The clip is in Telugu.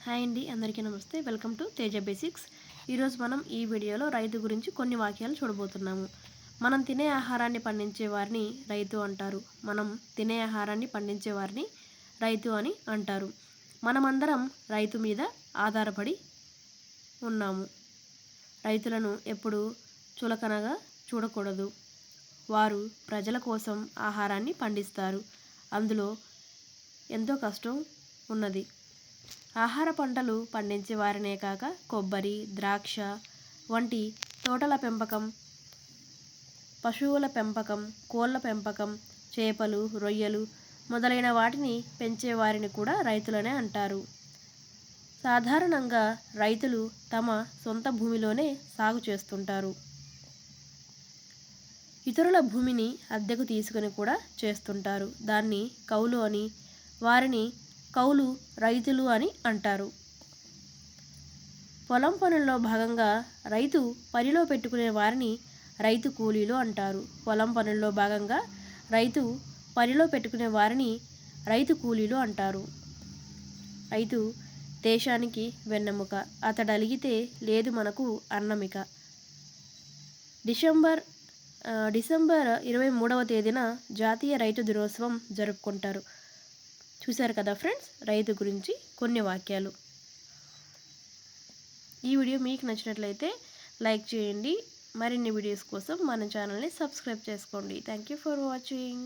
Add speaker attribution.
Speaker 1: హాయ్ అండి, అందరికీ నమస్తే. Welcome to Teja basics. ఈరోజు మనం ఈ వీడియోలో రైతు గురించి కొన్ని వాక్యాలు చూడబోతున్నాము. మనం తినే ఆహారాన్ని పండించే వారిని రైతు అంటారు. మనం తినే ఆహారాన్ని పండించే వారిని రైతు అని అంటారు. మనమందరం రైతు మీద ఆధారపడి ఉన్నాము. రైతులను ఎప్పుడు చులకనగా చూడకూడదు. వారు ప్రజల కోసం ఆహారాన్ని పండిస్తారు. అందులో ఎంతో కష్టం ఉన్నది. ఆహార పంటలు పండించే వారినే కాక కొబ్బరి, ద్రాక్ష వంటి తోటల పెంపకం, పశువుల పెంపకం, కోళ్ళ పెంపకం, చేపలు, రొయ్యలు మొదలైన వాటిని పెంచే వారిని కూడా రైతులనే అంటారు. సాధారణంగా రైతులు తమ సొంత భూమిలోనే సాగు చేస్తుంటారు. ఇతరుల భూమిని అద్దెకు తీసుకొని కూడా చేస్తుంటారు. దాన్ని కౌలు అని, వారిని కౌలు రైతులు అని అంటారు. పొలం పనుల్లో భాగంగా రైతు పనిలో పెట్టుకునే వారిని రైతు కూలీలు అంటారు. పొలం పనుల్లో భాగంగా రైతు పనిలో పెట్టుకునే వారిని రైతు కూలీలు అంటారు. రైతు దేశానికి వెన్నెముక, అతడలిగితే లేదు మనకు అన్నమిక. డిసెంబర్ 23వ తేదీన జాతీయ రైతు దినోత్సవం జరుపుకుంటారు. చూశారు కదా ఫ్రెండ్స్, రైతు గురించి కొన్ని వాక్యాలు. ఈ వీడియో మీకు నచ్చినట్లయితే లైక్ చేయండి. మరిన్ని వీడియోస్ కోసం మన ఛానల్ని సబ్స్క్రైబ్ చేసుకోండి. Thank you for watching.